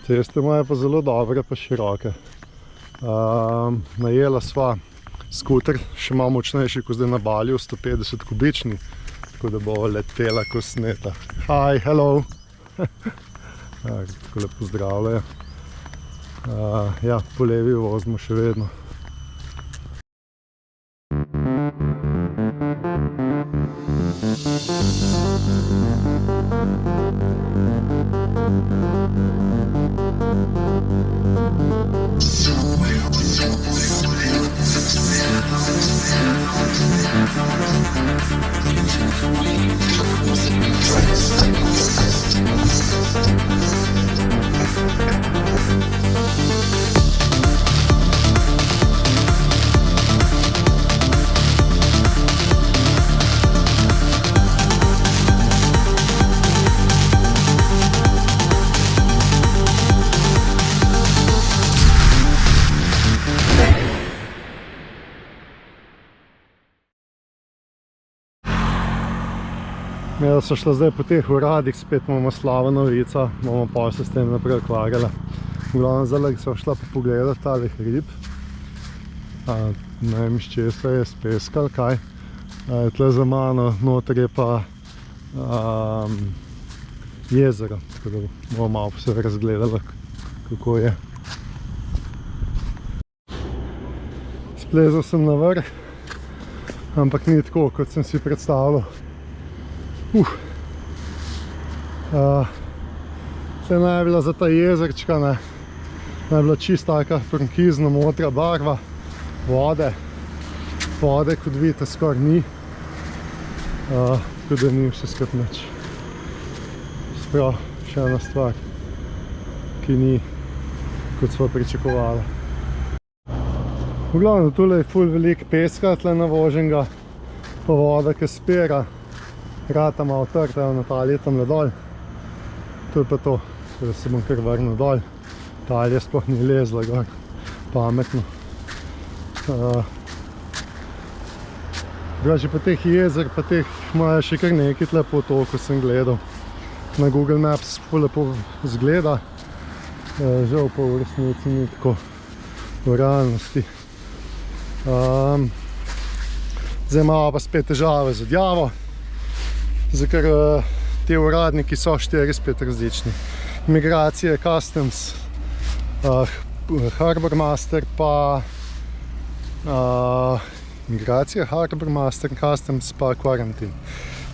Ceste imajo pa zelo dobre, pa široke. Najela sva skuter, še malo močnejši kot zdaj na Baliju, 150 kubični, tako da bo letela ko sneta. Hi, hello! Tako lepo pozdravljajo. Ja, po levi vozimo še vedno. Ja, so šla zdaj po teh uradih, spet imamo slava novica, bomo pa se s tem naprej ukvarjala. V glavnem zdaj so šla pa pogledati tale hrib. Ne vem, iz česa je, s peska ali kaj. Tle za mano, noter je pa jezero, tako da bomo malo se razgledali, kako je. Splezal sem na vrh, ampak ni tako, kot sem si predstavljal. Tle naj je bila za ta jezerčka, naj je bila čista taka turkizno modra barva vode, kot vidite, skoraj ni, tako da ni vse skupaj nič. Sprav, še ena stvar, ki ni, kot sva pričakovala. V glavnem, tule je ful veliko peska, tle navoženega, pa voda, ki spira. Vrata malo trta, Natalija je tamle dol. To je pa to, da se bom kar vrnil dol. Natalija sploh ni lezla gor, pametno. Drugače pa teh jezer, pa teh imajo še kar nekaj tle po otoku, sem gledal. Na Google Maps ful lepo izgleda. Žal pa v resnici ni tako v realnosti. Zdaj imamo pa spet težave z odjavo. Zdaj, ker te uradniki so 4-5 različni. Migracije, Customs, Harbour Master pa Migracije, Harbour Master, Customs pa Quarantine.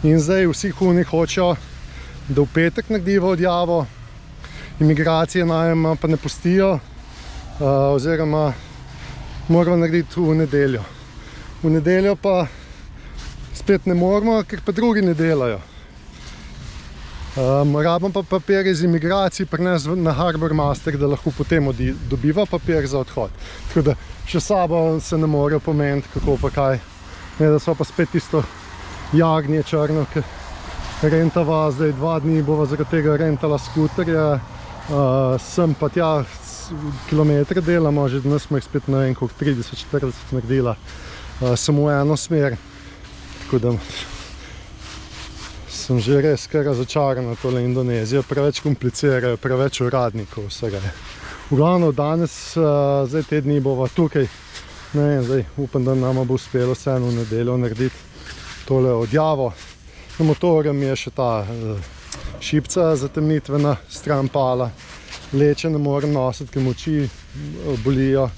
In zdaj vsi huni hočejo, da v petek naredijo odjavo, imigracije najem pa ne pustijo, oziroma moramo narediti v nedeljo. V nedeljo pa spet ne moramo, ker pa drugi ne delajo. Rabim pa papir iz imigracij prinesti na Harbour Master, da lahko potem dobiva papir za odhod. Tako da še sabo se ne morejo pomeniti, kako pa kaj. Ne, da so pa spet tisto jagnje črno, ki rentava zdaj 2 dni, bova zaradi tega rentala skuterje, sem pa tja kilometre delamo, že danes smo jih spet ne vem koliko 30-40 naredila, samo v eno smer. Tako da sem že res kar razočaran na tole Indonezijo, preveč komplicirajo, preveč uradnikov vsega je. V glavnem danes, zdaj te dni bova tukaj, ne vem, zdaj upam, da nama bo uspelo vseeno v nedeljo narediti tole odjavo. Na motorju mi je še ta šipca zatemnitvena stran pala, leče ne morem nositi, ker moči bolijo,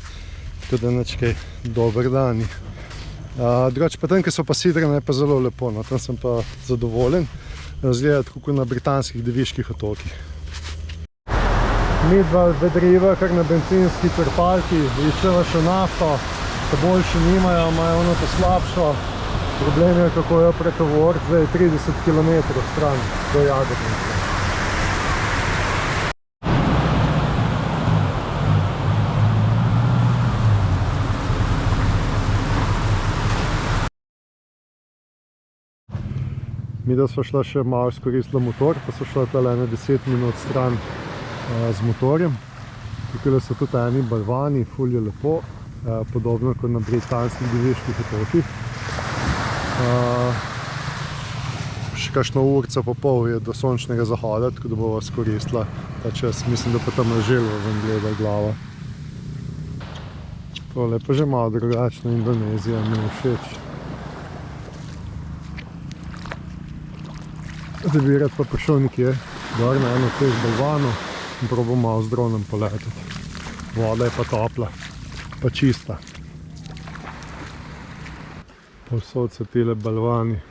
tako da nič kaj, dober dan. Drugače pa tam, ki so pa sidrane, je pa zelo lepo, no, tam sem pa zadovoljen. Zgleda tako kot na britanskih deviških otokih. Midva vedriva kar na bencinski črpalki, iščeva še nafto, ta boljše nimajo, imajo ono to slabšo. Problem je, kako jo pretovoriti, zdaj 30 km stran do Jagodnice. Mi da sva šla še malo izkoristila motor, pa sva šla tale 10 minut stran z motorjem. Tukaj so tudi eni balvani, ful je lepo, podobno kot na britanskih deviških otokih. še kakšno urco pa pol je do sončnega zahoda, tako da bova skoristila ta čas. Mislim, da pa tam želva ven gleda glava. Tole pa že malo drugačna Indonezija, mi je všeč. Zdaj bi rad pa prišel nekje gor na eno teh balvanov in probal malo z dronom poletati. Voda je pa topla, pa čista. Povsod so tile balvani,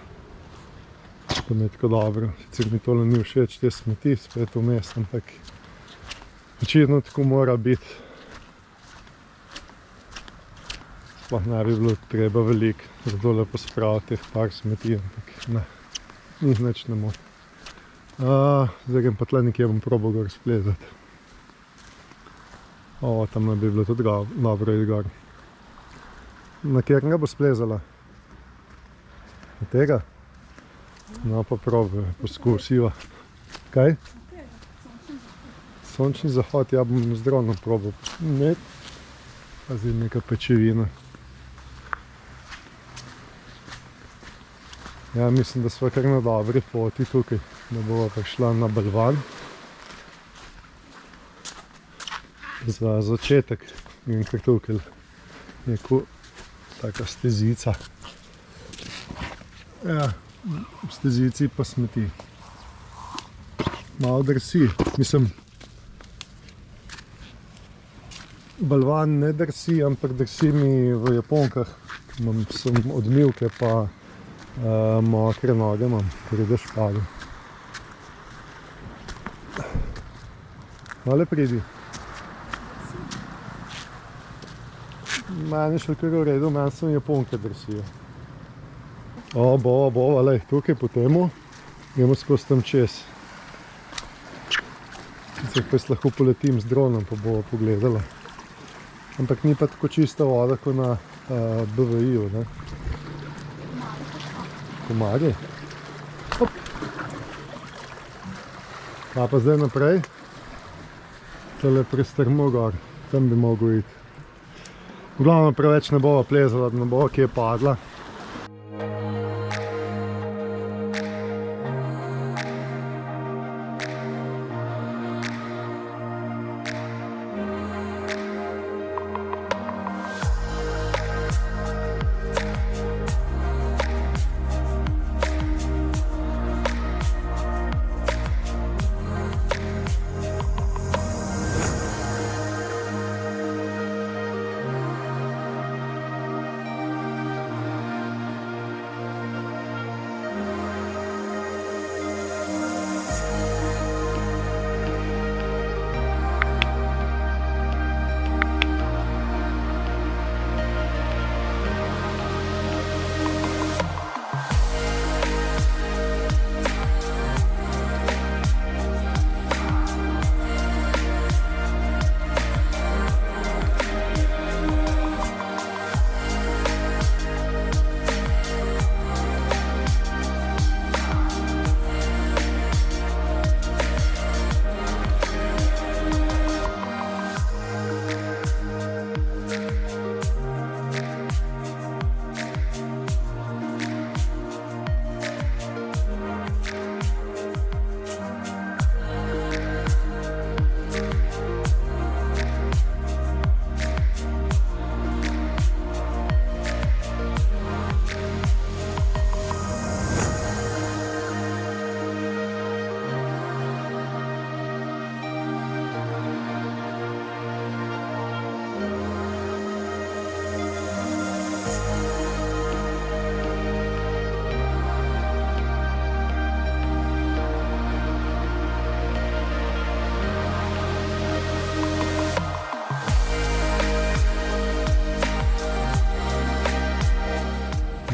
pa ne tako dobro. Sicer mi tole ni všeč, te smeti spet vmes, ampak očitno tako mora biti. Sploh ne bi bilo treba veliko, za tole pospraviti teh par smeti, ampak ne, njih nič ne moti. Zdaj grem pa tle nekje bom probal gor splezati. Tam ne bi bilo tudi dobro iti gor. Na kjerega bo splezala? Na tega? No pa probaj, poskusiva. Kaj? Sončni zahod, ja bom z dronom probal. Ne, pa zdaj neka pečevina. Ja, mislim, da sva kar na dobri poti tukaj, da bova prišla na balvan. Za začetek in kar tukaj je taka stezica. Ja, v stezici pa smeti. Malo drsi, mislim, balvan ne drsi, ampak drsi mi v japonkah. Sem odmivke pa mokre noge imam, ker je dež padel. Ale pridi. Meni je šel kar v redu, meni sem japonke drsijo. Bova, lej, tukaj po temu, gremo skozi tam čez. Sicer pa lahko poletim z dronom, pa bova pogledala. Ampak ni pa tako čista voda, kot na BVI-ju, ne? Komarji. Hop. Kaj pa zdaj naprej? Tole prestrmo gor, tam bi mogel iti. V glavnem preveč ne bova plezala, da ne bova kje padla.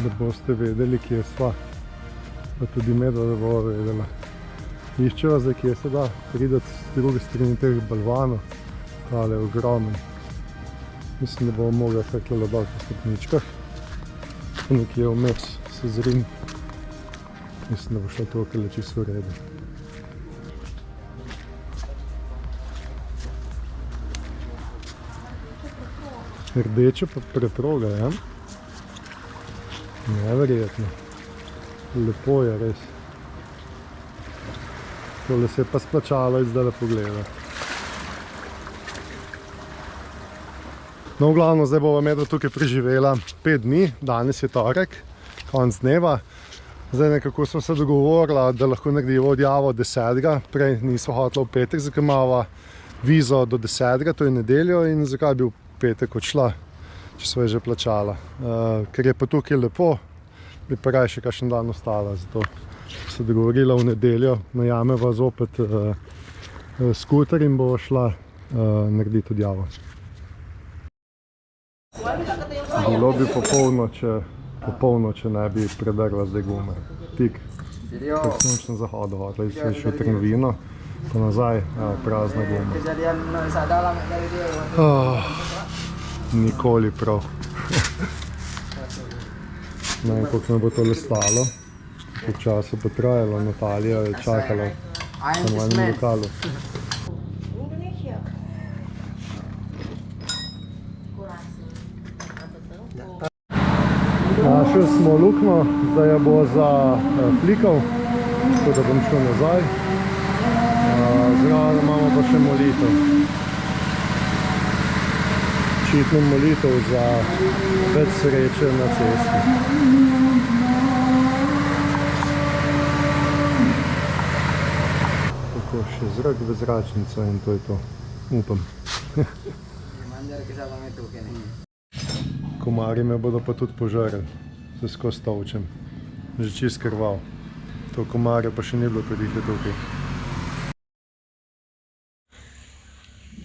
Da boste vedeli, kje sva, pa tudi medva, da bova vedela. Iščeva zdaj, kje se da prideti z druge strani teh balvanov, tale je ogromen. Mislim, da bomo mogli kar tole dol po stopničkah, pa nekje vmes se zrim. Mislim, da bo šlo to okoli čisto v redu. Rdeča pa preproga, ja? Neverjetno. Lepo je res. Tole se je pa splačalo iz zdaj pogleda. No, v glavno, zdaj bova medva tukaj preživela 5 dni, danes je torek, konec dneva. Zdaj nekako smo se dogovorila, da lahko naredimo odjavo 10. Prej nismo hotela v petek, zakaj imava vizo do 10. To je nedeljo in zakaj bi v petek odšla, če sva že plačala. Ker je pa tukaj lepo, bi pa raje še kakšen dan ostala, zato se dogovorila v nedeljo, najameva zopet skuter in bova šla narediti odjavo. Bilo bi popolno, če ne bi predrla zdaj gume. Tik po sončnem zahodu, hotela se še v trgovino, pa nazaj prazna guma. Nikoli prav. Ne vem, koliko me bo tole stalo. V času pa trajalo, Natalija je čakala samo v enem lokalu. Našli smo luknjo, zdaj jo bo za flikal, tako da bom šel nazaj. Zraven imamo pa še molitev. Očitno molitev za več sreče na cesti. Tako, še zrak v zračnico in to je to. Upam. Komarji me bodo pa tudi požarili, se skozi tolčem. Že čist krval. To komarja pa še ni bilo, kad jih je tukaj.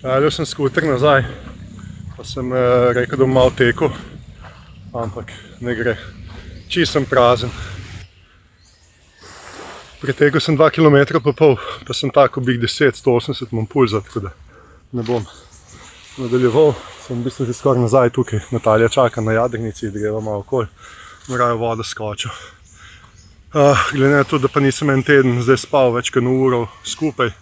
Peljal sem skuter nazaj, pa sem rekel, da bom malo tekel, ampak ne gre. Čist sem prazen. Pretekel sem 2,5 km, pa sem tako bih 10-180 imam pulza, tako da ne bom nadaljeval. Sem v bistvu že skoraj nazaj tukaj. Natalija čaka na jadrnici, greva malo okoli, morajo vodo skočil. Glede na to, da pa nisem en teden zdaj spal več kot uro skupaj,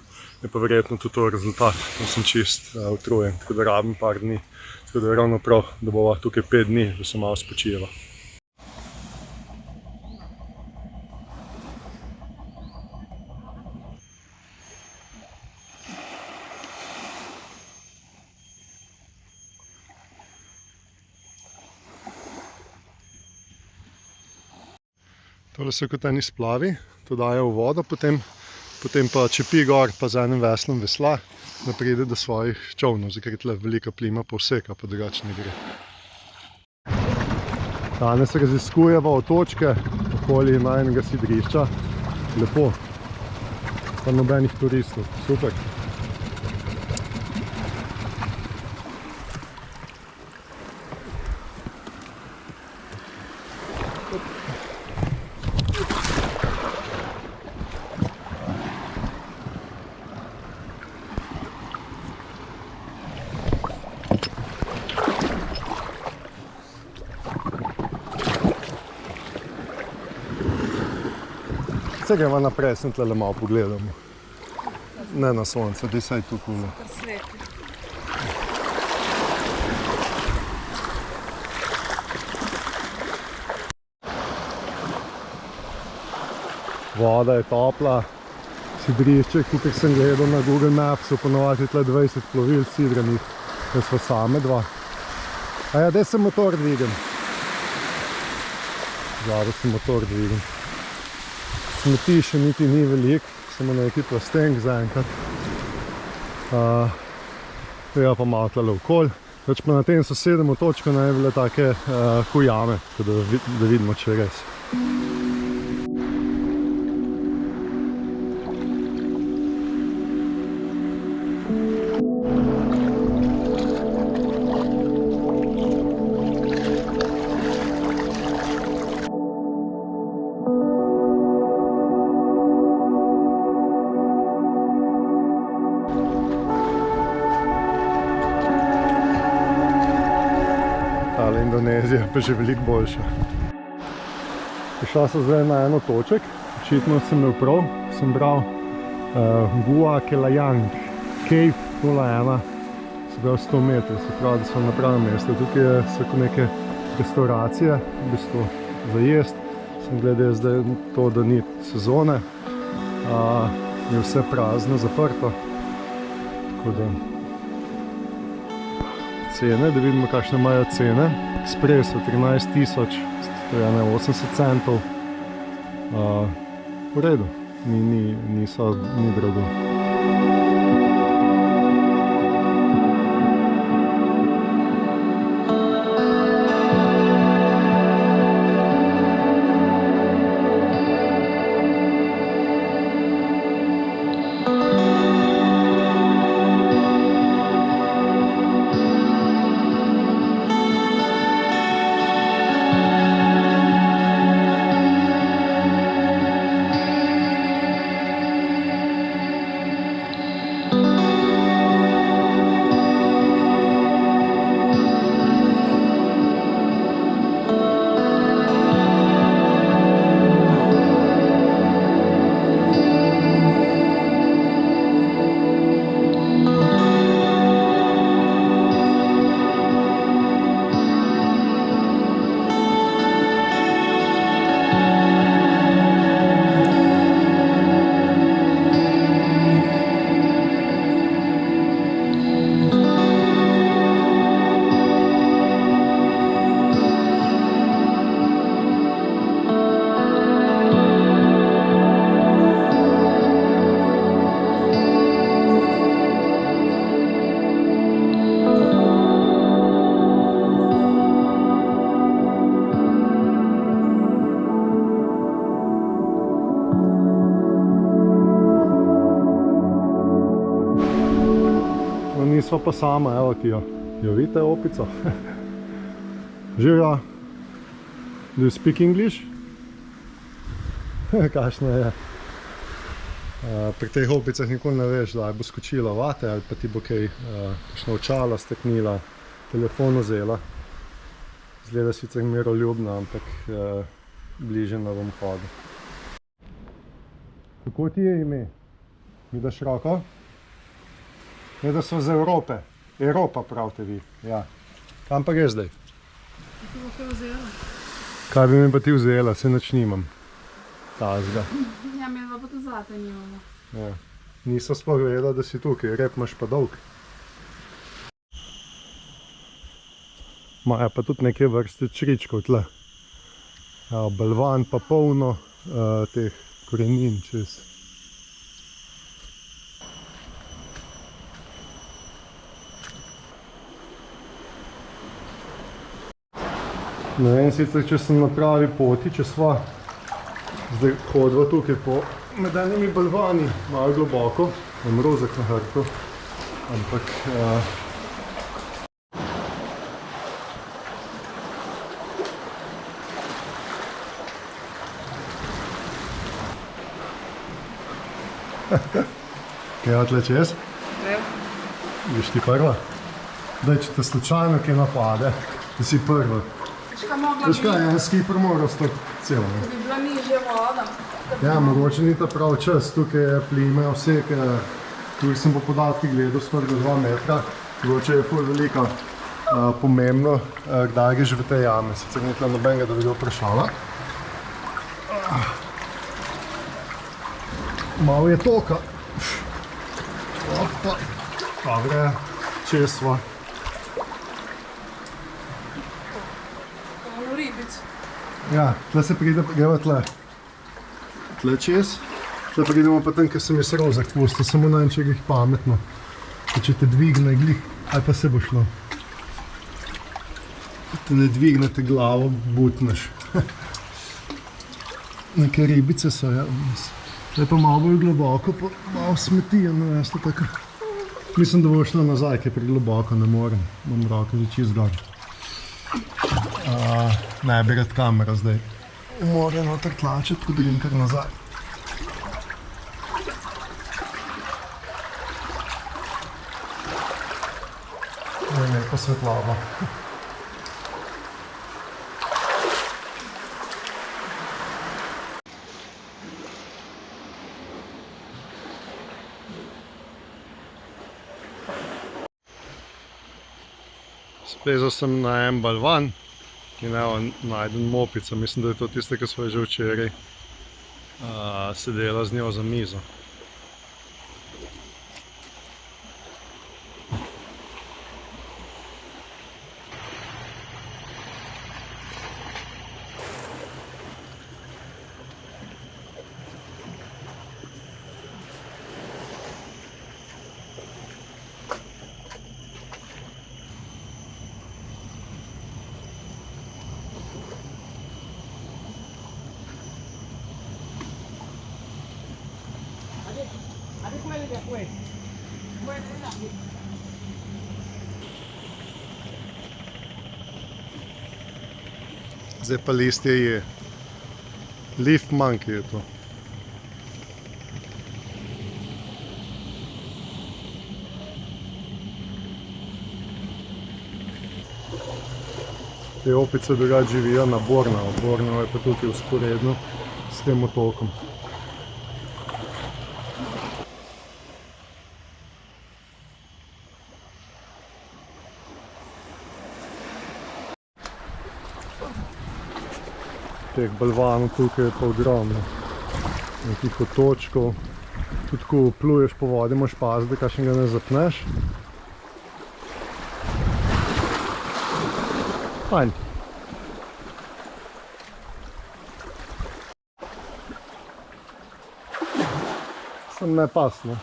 je pa verjetno tudi to rezultat. Sem čist utrujen, tako da rabim par dni. Tako da je ravno prav, da bova tukaj 5 dni, da se malo spočijeva. Tole so kot eni splavi, to dajo v vodo, potem pa čepi gor pa z enim veslom vesla, da pride do svojih čovnov, ker je tle velika plima pa vseka, pa drugače ne gre. Danes raziskujeva otočke okoli najnega sidrišča. Lepo. Pa nobenih turistov. Super. Se gremo naprej, sem tle malo pogledamo. Ne na sonce, da saj tukaj. Voda je topla, sidrišče, kot sem gledal na Google Maps, so ponovadi tle 20 plovil sidranih, da smo same dva. Aja, daj se motor dvigam. Zadaj se motor dvigam. Smeti še niti ni veliko, samo nekaj plastenk zaenkrat. Treba pa malo tle okoli. Več pa na tem sosednjem otočku naj bile take jame, da vidimo, če je res. Indonezija pa že veliko boljša. Prišla sem zdaj na en otoček, očitno sem imel prav, sem bral Gua Kelayang, Cave 01, se pravi 100 metrov, se pravi, da sem na pravem mestu. Tukaj so neke restauracije, v bistvu za jest, sem gledal zdaj to, da ni sezone. je vse prazno, zaprto. Tako da cene, da vidimo kakšne imajo cene. Espresso 13.000, to je 80 centov. V redu, ni drago. Nisva pa sama, evo ki jo vidite, opico. Živjo. Do you speak English? Kakšna je? Pri teh opicah nikoli ne veš, da bo skočila vate ali pa ti bo kaj kakšna očala steknila, telefon vzela. Zgleda sicer miroljubna, ampak bliže ne bom hodil. Kako ti je ime? Mi daš roko? Ne, da so z Evrope. Evropa pravite vi. Ja. Kam pa greš zdaj? Ti bo kaj vzela? Kaj bi mi pa ti vzela? Se nič nimam. Tazga. Ja, mi pa to zate nimamo. Ja. Nisem sploh vedela, da si tukaj. Rep imaš pa dolg. Maja pa tudi neke vrste čričkov tle. Balvan pa polno teh korenin čez. Ne vem sicer, če sem na pravi poti, če sva zdaj hodila tukaj po med enimi balvani, malo globoko, mrozek na hrbtu, ampak kaj tle čez? Viš ti prva? Daj, če te slučajno kaj napade, da si prva. Veš kaj, en skipper mora ostati celo. Da bi bila nižja voda. Ja, mogoče ni ta prav čas, tukaj je plime, vse, tukaj sem po podatkih gledal skoraj do 2 metra. Mogoče je ful veliko pomembno, kdaj greš v te jame. Sicer ni tle nobenega, da bi ga vprašala. Malo je toka. Opa, dobre, čez sva. Ja, tle se pride, greva tle. Tle čez. Tle pridemo pa tam, ker sem jaz rozak pustil, samo na en, če jih pametno. Če te dvigne glih, ali pa se bo šlo. Te ne dvignete glavo, butneš. Neke ribice so, ja. Tle pa malo bolj globoko, pa malo smetijo, no jaz to tako. Mislim, da bo šlo nazaj, ker pregloboko ne morem. Imam roke že čist gor. Ne bi rad kamera zdaj. More noter tlačiti, tako da grem kar nazaj. Lepa svetlava. Splezal sem na en balvan in evo, najdem mopico. Mislim, da je to tiste, ki smo že včeraj sedela z njo za mizo. Zdaj pa listje je. Leaf monkey je to. Te opice drugače živijo na Borneo. Borneo je pa tukaj vzporedno s tem otokom. Teh balvanov tukaj je pa ogromno. Nekih otočkov. Tudi ko pluješ po vodi, moraš paziti, da kakšnega ne zapneš. Fajn. Sem ne pasno.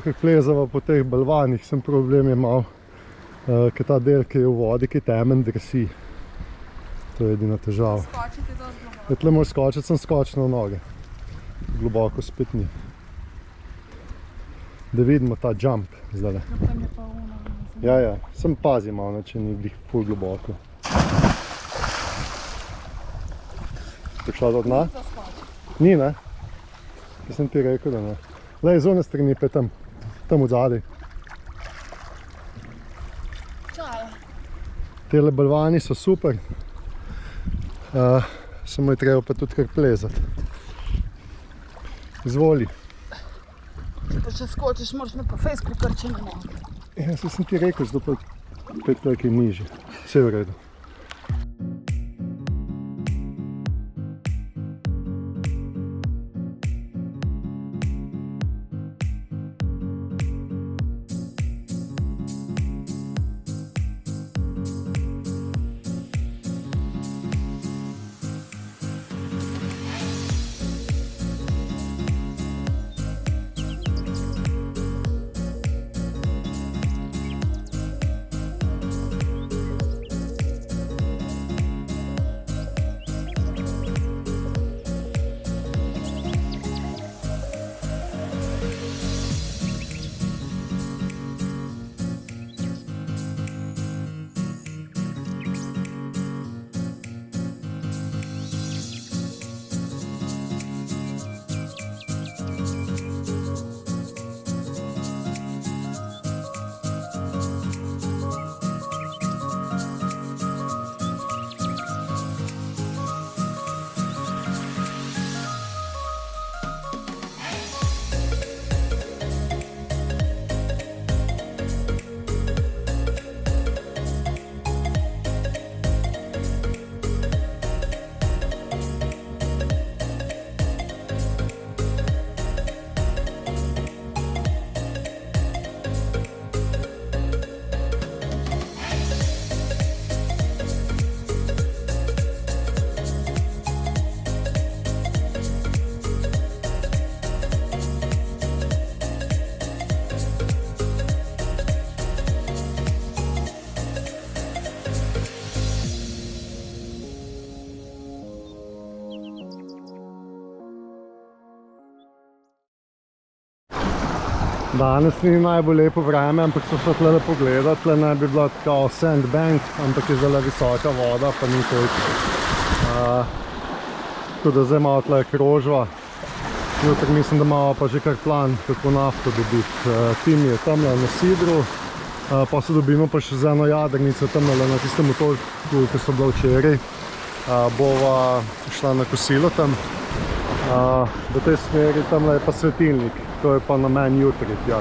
Ko plezava po teh balvanih, sem problem je mal, ker ta del, ki je v vodi, ki je temen, drsi. To je edina težava. Skočiti dosti globoko. Tle moraš skočiti, sem skočil na noge. Globoko spet ni. Da vidimo ta jump zdaj. Tam je pa ono. Ja, sem pazil malo, če ni glih ful globoko. Prišla do dna? Ni, ne? Jaz sem ti rekel, da ne. Lej, z one strani pa je tam od zadaj. Čaj. Tele balvani so super. Samo je treba pa tudi kar plezati. Izvoli. Pa če skočiš, moraš me pa fejs prikrčiti na noge. Ja, sem ti rekel, zdaj pa pet nekaj nižje. Vse je v redu. Danes ni najbolj lepo vreme, ampak so šla tle pogledati. Tle naj bi bila tako sandbank, ampak je zelo visoka voda, pa ni toliko. Tako da zdaj malo tle krožva. Jutri mislim, da imamo pa že kar plan, kako nafto dobiti. Tim je tamle na sidru, pa se dobimo pa še z eno jadrnico tamle na tistem otoku, ki so bila včeraj. Bova šla na kosilo tam. V tej smeri tamle je pa svetilnik. To je pa namen jutri, tja.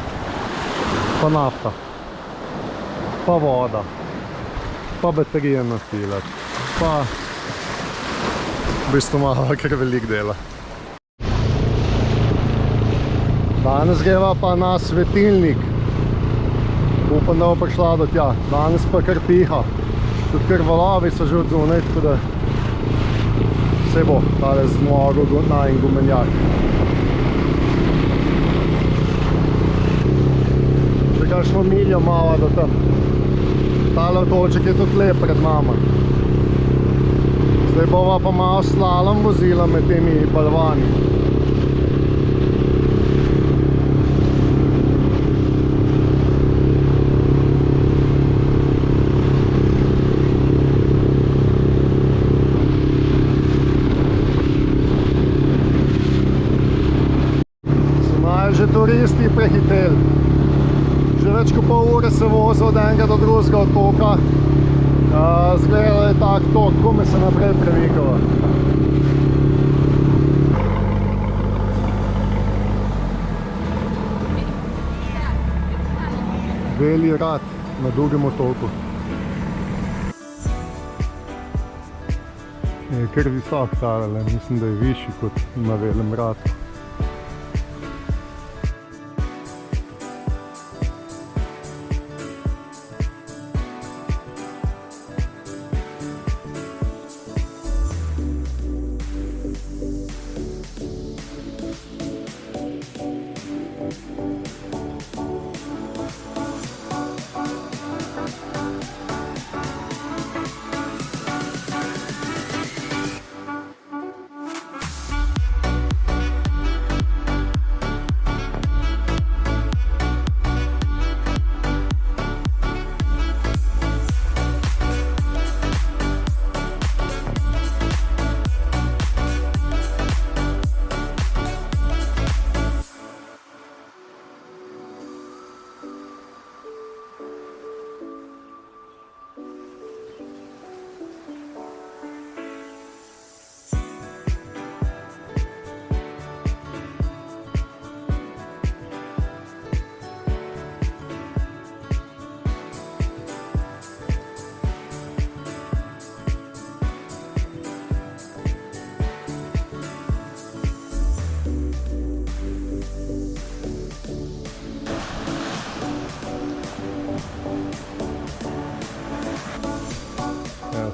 Pa nafta, pa voda, pa baterije na filet, pa v bistvu malo kar veliko dela. Danes greva pa na svetilnik. Upam, da bo prišla do tja. Danes pa kar piha. Tudi kar valovi so že od zunaj, tako da se bo tale zmogel najin gumenjak. Kakšno miljo malo do tam. Tale otoček je tudi lep pred mama. Zdaj bova pa malo slalom vozila med temi balvani. Že turisti prehiteli. Že več kot pol ure se vozi od enega do drugega otoka. Zgleda, da je tak tok, kome se naprej premikava. Beli rat na Dugem otoku. Je kar visok tale, mislim, da je višji kot na Velem ratu.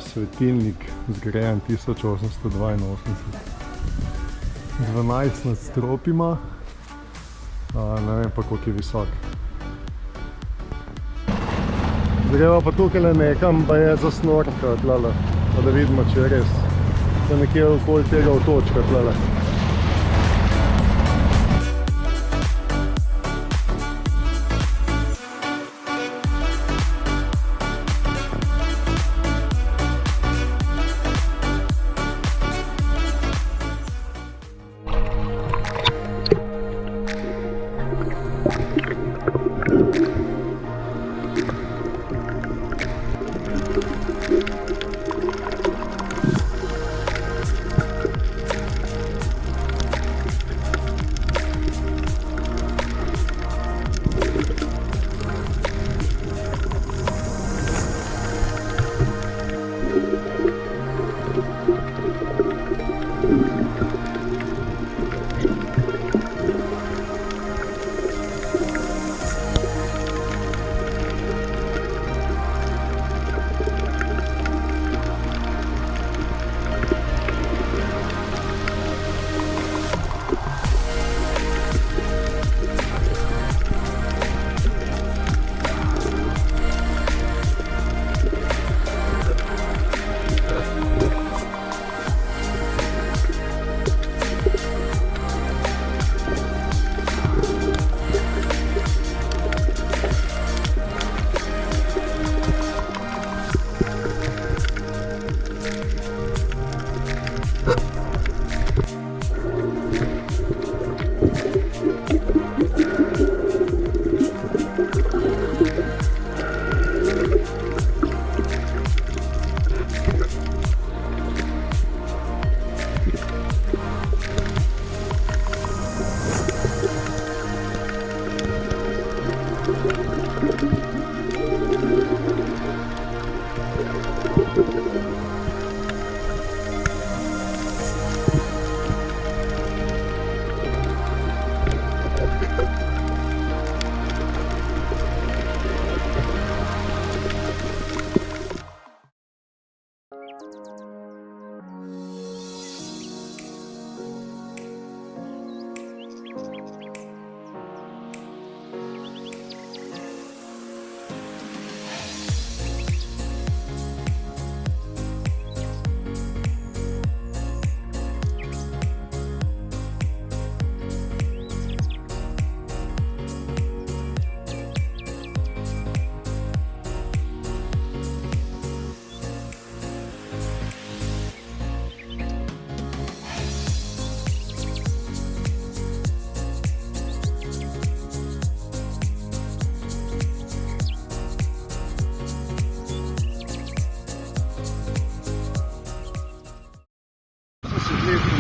Svetilnik zgrajen 1882. 12 nadstrop ima, ne vem pa koliko je visok. Greva pa tukaj nekam, pa je za snorka tlele, pa da vidimo, če je res. To je nekje okoli tega otočka tlele.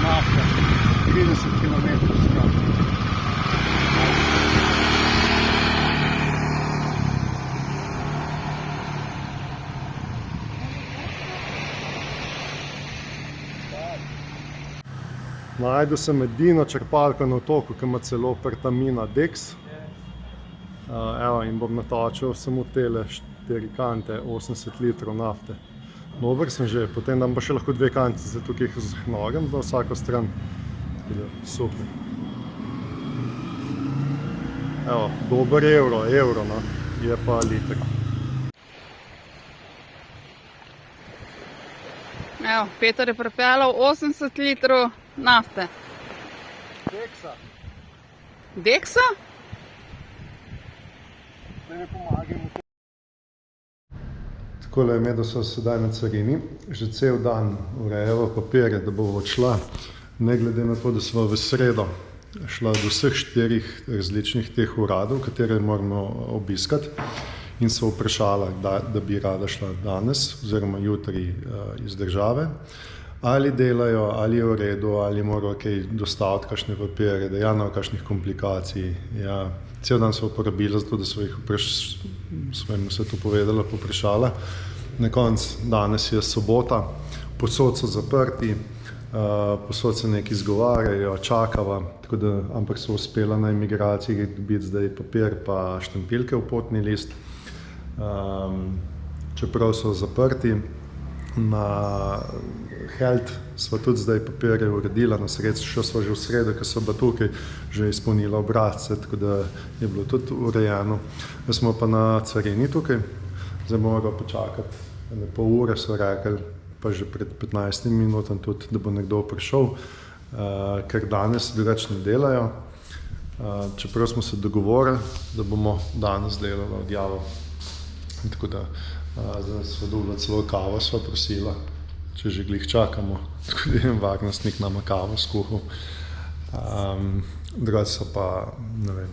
nafte, 30 km stran. Najdu sem edino črpalko na otoku, ki ima celo Pertamina Dex. Evo, in bom natočil samo tele 4 kante, 80 litrov nafte. Dober sem že, potem dam pa še lahko 2 kantice tukaj z nogem na vsako stran. Super. Evo, dober evro, no, je pa liter. Evo, Peter je pripeljal 80 litrov nafte. Deksa. Deksa? Da mi pomagamo. Takole je medel so sedaj na carini. Že cel dan urejava papirje, da bo odšla. Ne glede na to, da smo v sredo šla do vseh 4 različnih teh uradov, katere moramo obiskati. In so vprašala, da bi rada šla danes oziroma jutri iz države. Ali delajo, ali je v redu, ali morajo kaj dostaviti kakšne papirje, da ja, v kakšnih komplikacij. Ja, cel dan so uporabili zato, da so jih jim vse to povedala, poprašala. Na koncu danes je sobota, povsod so zaprti, povsod se nekaj izgovarjajo, čakava, tako da, ampak so uspela na imigraciji dobiti zdaj papir pa štempilke v potni list. Čeprav so zaprti, na Helt sva tudi zdaj papirje uredila, na srečo sva že v sredo, ker so pa tukaj že izpolnila obrazce, tako da je bilo tudi urejeno. Smo pa na carini tukaj, zdaj moramo počakati pol ure, so rekli, pa že pred 15 minutam tudi, da bo nekdo prišel, ker danes drugače ne delajo. Čeprav smo se dogovorili, da bomo danes delali odjavo. Tako da zdaj sva dobila celo kavo, sva prosila, če že glih čakamo, tako da je varnostnik nama kavo skuhal. Drugače so pa, ne vem,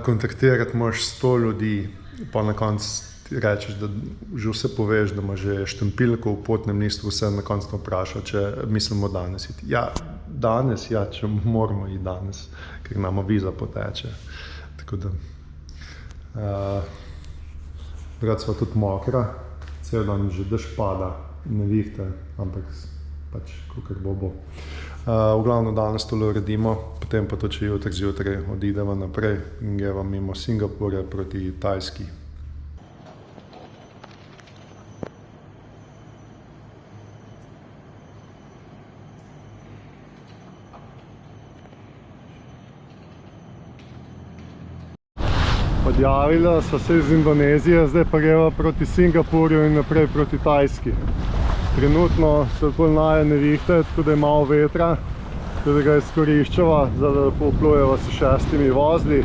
kontaktirati moraš 100 ljudi, pa na koncu rečeš, da že vse poveš, da ima že štempilko v potnem listu, vse na koncu vpraša, če mislimo danes iti. Ja, danes, ja, če moramo iti danes, ker nama viza poteče. Tako da drugače sva tudi mokra, cel dan že dež pada, nevihte, ampak pač kakor bo. V glavno danes tole uredimo, potem pa to, če jutri zjutraj odideva naprej in greva mimo Singapurja proti Tajski. Odjavila so se iz Indonezije, zdaj pa greva proti Singapurju in naprej proti Tajski. Trenutno so okoli naje nevihte, tako da je malo vetra, tako da ga izkoriščava, zdaj da poplujeva s 6 vozli.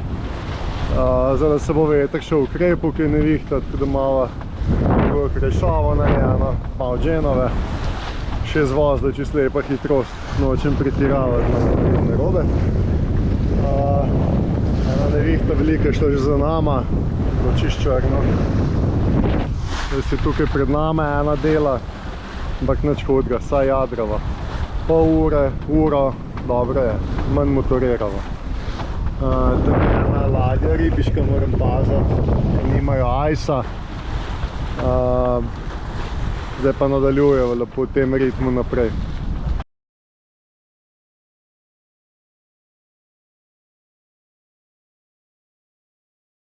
Zdaj da se bo veter še ukrepil, ki je nevihta, tako da malo krešavo narejeno, malo dženove. 6 vozli, čisto lepa hitrost, nočem pretiravati na narobe. Ena nevihta velika je šla že za nama, bilo čisto črno. Zdaj si tukaj pred nama ena dela, ampak nič hudega, saj jadrava. Pol ure, uro, dobro je, manj motorirava. Tam je ena ladja ribiška, moram paziti, nimajo ajsa. Zdaj pa nadaljujeva lepo v tem ritmu naprej.